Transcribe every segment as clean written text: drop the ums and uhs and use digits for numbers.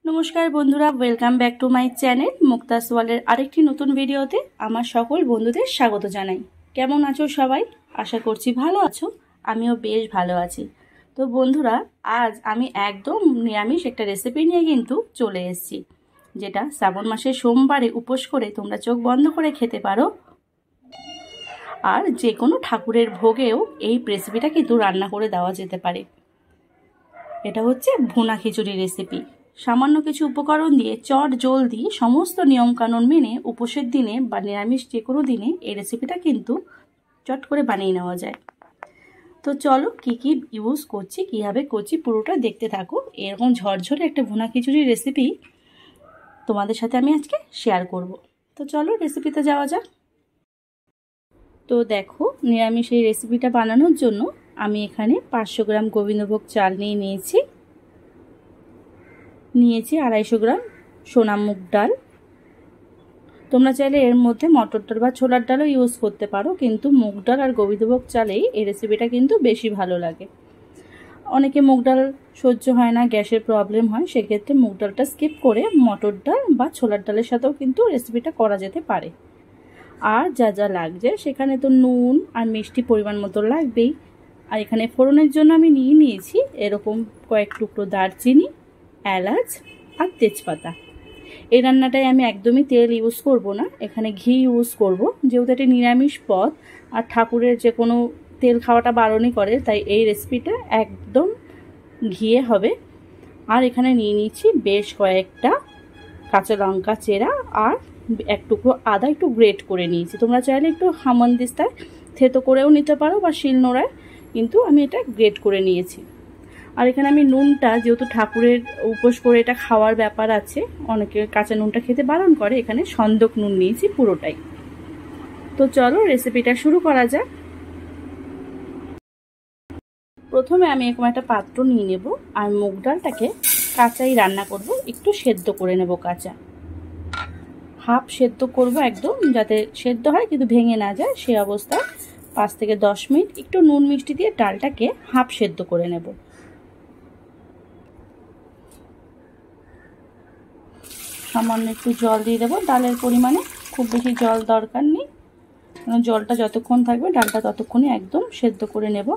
নমস্কার বন্ধুরা, welcome back to my channel Mukta's ওয়ালের আরেকটি নতুন ভিডিওতে আমার সকল বন্ধুদের স্বাগত জানাই। কেমন আছো সবাই? আশা করছি ভালো আছো। আমিও বেশ ভালো আছি। তো বন্ধুরা, আজ আমি একদম নিরামিষ একটা রেসিপি নিয়ে কিন্তু চলে এসেছি, যেটা শ্রাবণ মাসের সোমবারে উপোস করে তোমরা চোখ বন্ধ করে খেতে পারো। আর যে কোনো ঠাকুরের ভোগেও এই রেসিপিটা কিন্তু রান্না করে দেওয়া যেতে পারে। এটা হচ্ছে ভুনা খিচুড়ি রেসিপি। সামান্য কিছু উপকরণ দিয়ে চট জলদি সমস্ত নিয়মকানুন মেনে উপোসের দিনে বা নিরামিষ যে কোনো দিনে এই রেসিপিটা কিন্তু চট করে বানিয়ে নেওয়া যায়। তো চলো কি কি ইউজ করছি, কীভাবে করছি পুরোটা দেখতে থাকো। এরকম ঝরঝরে একটা ভুনা খিচুড়ির রেসিপি তোমাদের সাথে আমি আজকে শেয়ার করব। তো চলো রেসিপিতে যাওয়া যাক। তো দেখো, নিরামিষ এই রেসিপিটা বানানোর জন্য আমি এখানে 500 গ্রাম গোবিন্দভোগ চাল নিয়েছি 250 গ্রাম সোনা মুগ ডাল। তোমরা চাইলে এর মধ্যে মটর ডাল বা ছোলার ডালও ইউজ করতে পারো, কিন্তু মুগ ডাল আর গোবিন্দভোগ চালেই এই রেসিপিটা কিন্তু বেশি ভালো লাগে। অনেকে মুগ ডাল সহ্য হয় না, গ্যাসের প্রবলেম হয়, সেক্ষেত্রে মুগ ডালটা স্কিপ করে মটর ডাল বা ছোলার ডালের সাথেও কিন্তু রেসিপিটা করা যেতে পারে। আর যা যা লাগছে সেখানে তো নুন আর মিষ্টি পরিমাণ মতো লাগবেই। আর এখানে ফোড়নের জন্য আমি নিয়েছি এরকম কয়েক টুকরো দারচিনি, এলাচ আর তেজপাতা। এই রান্নাটায় আমি একদমই তেল ইউজ করব না, এখানে ঘি ইউজ করব, যেহেতু এটা নিরামিষ পদ আর ঠাকুরের যে কোনো তেল খাওয়াটা বারণই করে, তাই এই রেসিপিটা একদম ঘিয়ে হবে। আর এখানে নিয়েছি বেশ কয়েকটা কাঁচা লঙ্কা চেরা আর এক টুকরো আদা একটু গ্রেট করে নিয়েছি। তোমরা চাইলে একটু হামানদিস্তায় থেতো করেও নিতে পারো বা শিলনোড়ায়, কিন্তু আমি এটা গ্রেট করে নিয়েছি। আর এখানে আমি নুনটা, যেহেতু ঠাকুরের উপোস করে এটা খাওয়ার ব্যাপার আছে, অনেকে কাঁচা নুনটা খেতে বারণ করে, এখানে সন্দক নুন নিয়েছি পুরোটাই। তো চলো রেসিপিটা শুরু করা যাক। প্রথমে আমি এরকম একটা পাত্র নিয়ে নেব আর মুগ ডালটাকে কাঁচাই রান্না করব, একটু সেদ্ধ করে নেব কাঁচা। হাফ সেদ্ধ করব একদম, যাতে সেদ্ধ হয় কিন্তু ভেঙে না যায়, সেই অবস্থায় 5 থেকে 10 মিনিট একটু নুন মিষ্টি দিয়ে ডালটাকে হাফ সেদ্ধ করে নেব। সামান্য একটু জল দিয়ে দেবো ডালের পরিমাণে, খুব বেশি জল দরকার নেই, কারণ জলটা যতক্ষণ থাকবে ডালটা ততক্ষণই একদম সেদ্ধ করে নেব।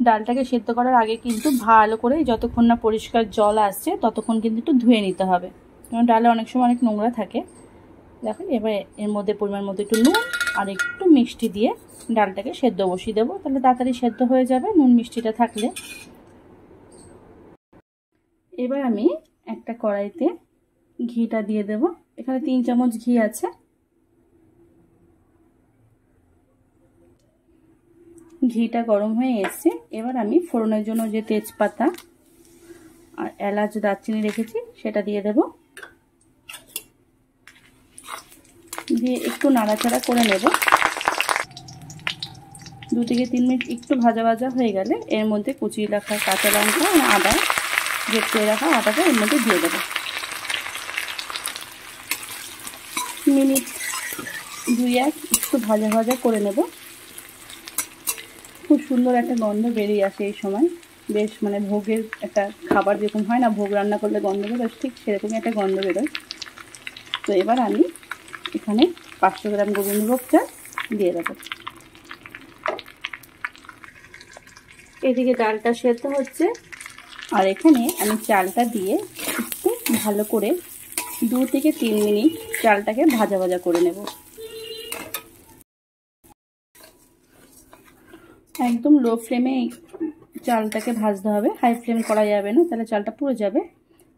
ডালটাকে সেদ্ধ করার আগে কিন্তু ভালো করে, যতক্ষণ না পরিষ্কার জল আসছে ততক্ষণ কিন্তু একটু ধুয়ে নিতে হবে, কারণ ডালে অনেক সময় অনেক নোংরা থাকে। দেখো, এবার এর মধ্যে পরিমাণ মতো একটু নুন আর একটু মিষ্টি দিয়ে ডালটাকে সেদ্ধ বসিয়ে দেবো, তাহলে তাড়াতাড়ি সেদ্ধ হয়ে যাবে নুন মিষ্টিটা থাকলে। এবার আমি একটা কড়াইতে ঘিটা দিয়ে দেব, এখানে 3 চামচ ঘি আছে। ঘিটা গরম হয়ে এসছে, এবার আমি ফোড়নের জন্য যে তেজপাতা আর এলাচ দারচিনি রেখেছি সেটা দিয়ে দেব, দিয়ে একটু নাড়াচাড়া করে নেব। 2 থেকে 3 মিনিট একটু ভাজা ভাজা হয়ে গেলে এর মধ্যে কুচিয়ে রাখা কাঁচা লঙ্কা আর আদা, গ্রেট করে রাখা আদাটা এর মধ্যে দিয়ে দেবো। মিনিট 2-1 একটু ভাজা ভাজা করে নেব। খুব সুন্দর একটা গন্ধ বেরিয়ে আসে এই সময়, বেশ মানে ভোগের একটা খাবার যেরকম হয় না, ভোগ রান্না করলে গন্ধ বেরোয়, ঠিক সেরকমই একটা গন্ধ বেরোয়। তো এবার আমি এখানে 500 গ্রাম গোবিন্দভোগ চাল দিয়ে দেবো। এদিকে ডালটা সেদ্ধ হচ্ছে, আর এখানে আমি চালটা দিয়ে একটু ভালো করে 2 থেকে 3 মিনিট চালটাকে ভাজা ভাজা করে নেব। একদম লো ফ্লেমে চালটাকে ভাজতে হবে, হাই ফ্লেম করা যাবে না, তাহলে চালটা পুড়ে যাবে।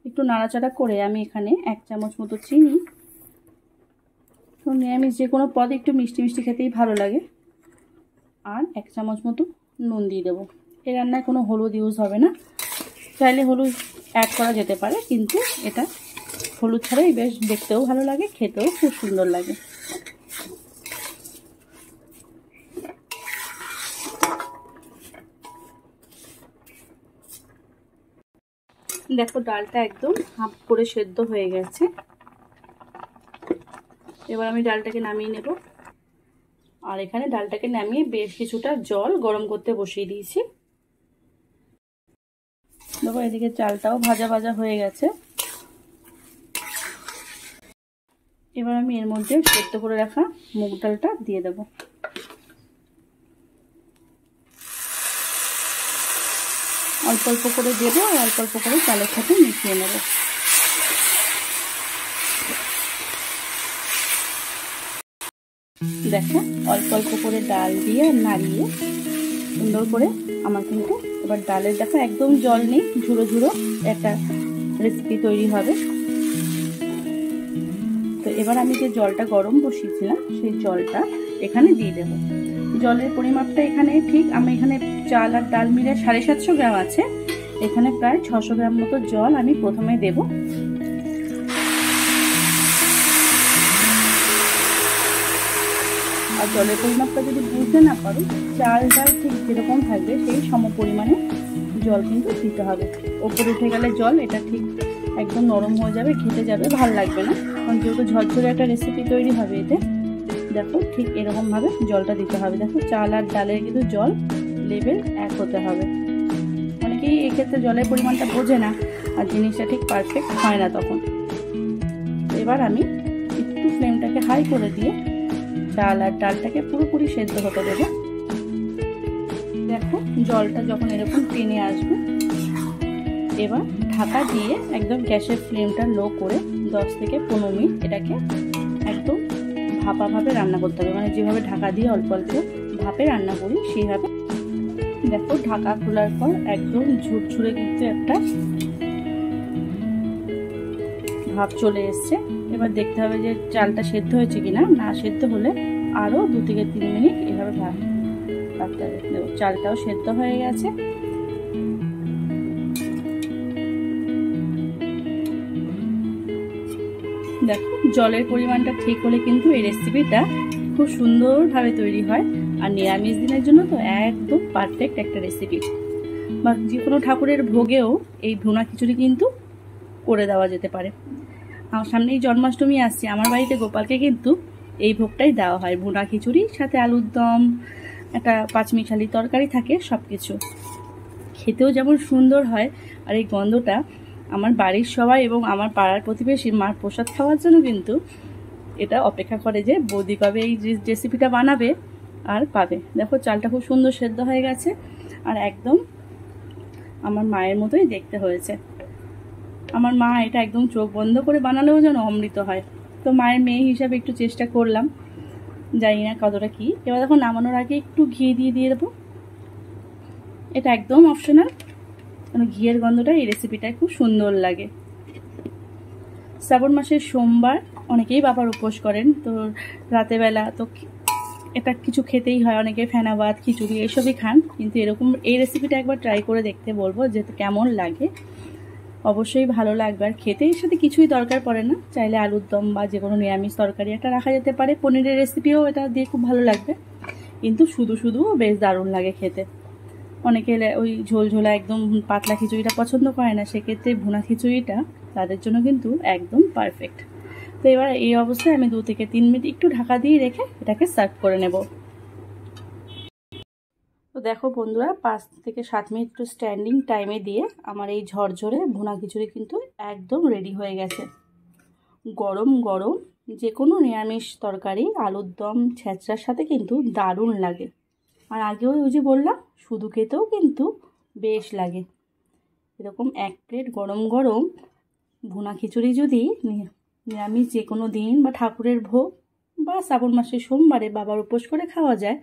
একটু নাড়াচাড়া করে আমি এখানে 1 চামচ মতো চিনি, তো নিরামিষ যে কোনো পদে একটু মিষ্টি মিষ্টি খেতেই ভালো লাগে, আর 1 চামচ মতো নুন দিয়ে দেবো। এই রান্নায় কোনো হলুদ ইউজ হবে না, চাইলে হলুদ অ্যাড করা যেতে পারে, কিন্তু এটা হলুদ ছাড়াই বেশ দেখতেও ভালো লাগে, খেতেও খুব সুন্দর লাগে। দেখো, ডালটা একদম হাফ করে সেদ্ধ হয়ে গেছে। এবার আমি ডালটাকে নামিয়ে নেব, আর এখানে ডালটাকে নামিয়ে বেশ কিছুটা জল গরম করতে বসিয়ে দিয়েছি। দেখো এদিকে চালটাও ভাজা ভাজা হয়ে গেছে। এবার আমি এর মধ্যে সেদ্ধ করে রাখা মুগ ডালটা দিয়ে দেবো। অল্প অল্প করে দেবো আর অল্প অল্প করে চালের সাথে মিশিয়ে নেব। দেখো অল্প অল্প করে ডাল দিয়ে নাড়িয়ে সুন্দর করে আমার কিন্তু এবার ডালের দেখো একদম জল নেই, ঝুড়ো ঝুড়ো একটা রেসিপি তৈরি হবে। তো এবার আমি যে জলটা গরম বসিয়েছিলাম সেই জলটা এখানে দিয়ে দেব। জলের পরিমাপটা এখানে ঠিক আমি এখানে চাল আর ডাল মিলে 750 গ্রাম আছে, এখানে প্রায় 600 গ্রাম মতো জল আমি প্রথমে দেব। আর জলের পরিমাপটা যদি বুঝতে না পারো, চাল ডাল ঠিক যেরকম থাকবে সেই সম পরিমাণে জল কিন্তু দিতে হবে। ওপরে উঠে গেলে জল এটা ঠিক একদম নরম হয়ে যাবে, ঘেটে যাবে, ভালো লাগবে না। কারণ যেহেতু ঝরঝরে একটা রেসিপি তৈরি হবে এতে, দেখো ঠিক এরকমভাবে জলটা দিতে হবে। দেখো চাল আর ডালের কিন্তু জল লেভেল এক হতে হবে। অনেকেই এক্ষেত্রে জলের পরিমাণটা বোঝে না আর জিনিসটা ঠিক পারফেক্ট হয় না তখন। এবার আমি একটু ফ্লেমটাকে হাই করে দিয়ে চাল আর ডালটাকে পুরোপুরি সেদ্ধ হতে দেবো। দেখো জলটা যখন এরকম টেনে আসবে, এবার ঢাকা দিয়ে একদম গ্যাসের ফ্লেমটা লো করে 10 থেকে 15 মিনিট এটাকে একদম ভাপাভাবে রান্না করতে হবে। মানে যেভাবে ঢাকা দিয়ে অল্প অল্প ভাপে রান্না করি সেইভাবে। দেখো ঢাকা খোলার পর একদম ঝুরঝুরে কিন্তু একটা ভাপ চলে এসছে। এবার দেখতে হবে যে চালটা সেদ্ধ হয়েছে কিনা, না সেদ্ধ হলে আরও 2 থেকে 3 মিনিট এভাবে ভাপতে হবে। দেখো চালটাও সেদ্ধ হয়ে গেছে। দেখো জলের পরিমাণটা ঠিক হলে কিন্তু এই রেসিপিটা খুব সুন্দরভাবে তৈরি হয়। আর নিরামিষ দিনের জন্য তো একদম পারফেক্ট একটা রেসিপি। বা যে কোনো ঠাকুরের ভোগেও এই ভুনা খিচুড়ি কিন্তু করে দেওয়া যেতে পারে। আমার সামনেই জন্মাষ্টমী আসছে, আমার বাড়িতে গোপালকে কিন্তু এই ভোগটাই দেওয়া হয়, ভুনা খিচুড়ি সাথে আলুর দম, একটা পাঁচমিশালি তরকারি থাকে, সব কিছু খেতেও যেমন সুন্দর হয়। আর এই গন্ধটা আমার বাড়ির সবাই এবং আমার পাড়ার প্রতিবেশী মার প্রসাদ খাওয়ার জন্য কিন্তু এটা অপেক্ষা করে যে বৌদি কবে এই রেসিপিটা বানাবে আর পাবে। দেখো চালটা খুব সুন্দর সেদ্ধ হয়ে গেছে আর একদম আমার মায়ের মতোই দেখতে হয়েছে। আমার মা এটা একদম চোখ বন্ধ করে বানালেও যেন অমৃত হয়। তো মায়ের মেয়ে হিসাবে একটু চেষ্টা করলাম, জানি না কতটা কি। এবার দেখো নামানোর আগে একটু ঘি দিয়ে দেবো। এটা একদম অপশনাল, কারণ ঘিয়ের গন্ধটা এই রেসিপিটায় খুব সুন্দর লাগে। শ্রাবণ মাসের সোমবার অনেকেই বাবার উপোস করেন, তো রাতেবেলা তো এটা কিছু খেতেই হয়, অনেকে ফেনা ভাত খিচুড়ি এসবই খান। কিন্তু এরকম এই রেসিপিটা একবার ট্রাই করে দেখতে বলবো যে কেমন লাগে। অবশ্যই ভালো লাগবে। আর খেতে এর সাথে কিছুই দরকার পড়ে না, চাইলে আলুর দম বা যে কোনো নিরামিষ তরকারি একটা রাখা যেতে পারে। পনিরের রেসিপিও এটা দিয়ে খুব ভালো লাগবে, কিন্তু শুধু শুধুও বেশ দারুণ লাগে খেতে। অনেকে ওই ঝোলঝোলা একদম পাতলা খিচুড়িটা পছন্দ করে না, সেক্ষেত্রে ভুনা খিচুড়িটা তাদের জন্য কিন্তু একদম পারফেক্ট। তো এবার এই অবস্থায় আমি 2 থেকে 3 মিনিট একটু ঢাকা দিয়ে রেখে এটাকে সার্ভ করে নেব। তো দেখো বন্ধুরা 5 থেকে 7 মিনিট একটু স্ট্যান্ডিং টাইমে দিয়ে আমার এই ঝরঝরে ভুনা খিচুড়ি কিন্তু একদম রেডি হয়ে গেছে। গরম গরম যে কোনো নিরামিষ তরকারি, আলুর দম, ছেঁচড়ার সাথে কিন্তু দারুণ লাগে। আর আগেও ওই যে বললাম, শুধু খেতেও কিন্তু বেশ লাগে। এরকম 1 প্লেট গরম গরম ভুনা খিচুড়ি যদি নিরামিষ যে কোনো দিন বা ঠাকুরের ভোগ বা শ্রাবণ মাসের সোমবারে বাবার উপোস করে খাওয়া যায়,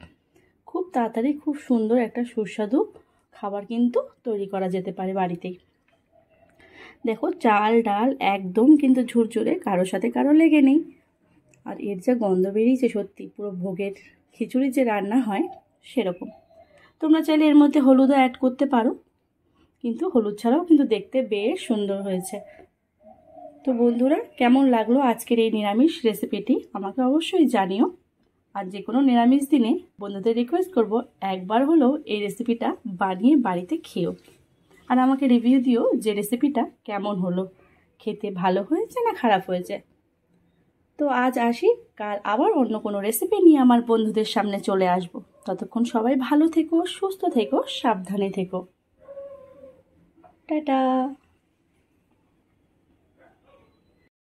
খুব তাড়াতাড়ি খুব সুন্দর একটা সুস্বাদু খাবার কিন্তু তৈরি করা যেতে পারে বাড়িতেই। দেখো চাল ডাল একদম কিন্তু ঝুরঝুরে, কারোর সাথে কারো লেগে নেই। আর এর যা গন্ধ বেরিয়েছে, সত্যি পুরো ভোগের খিচুড়ি যে রান্না হয় সেরকম। তোমরা চাইলে এর মধ্যে হলুদও অ্যাড করতে পারো, কিন্তু হলুদ ছাড়াও কিন্তু দেখতে বেশ সুন্দর হয়েছে। তো বন্ধুরা কেমন লাগলো আজকের এই নিরামিষ রেসিপিটি আমাকে অবশ্যই জানিও। আর যে কোনো নিরামিষ দিনে বন্ধুদের রিকোয়েস্ট করব একবার হলেও এই রেসিপিটা বানিয়ে বাড়িতে খেও, আর আমাকে রিভিউ দিও যে রেসিপিটা কেমন হলো, খেতে ভালো হয়েছে না খারাপ হয়েছে। তো আজ আসি, কাল আবার অন্য কোনো রেসিপি নিয়ে আমার বন্ধুদের সামনে চলে আসব। ততক্ষণ সবাই ভালো থেকো, সুস্থ থেকো, সাবধানে থেকো। টাটা।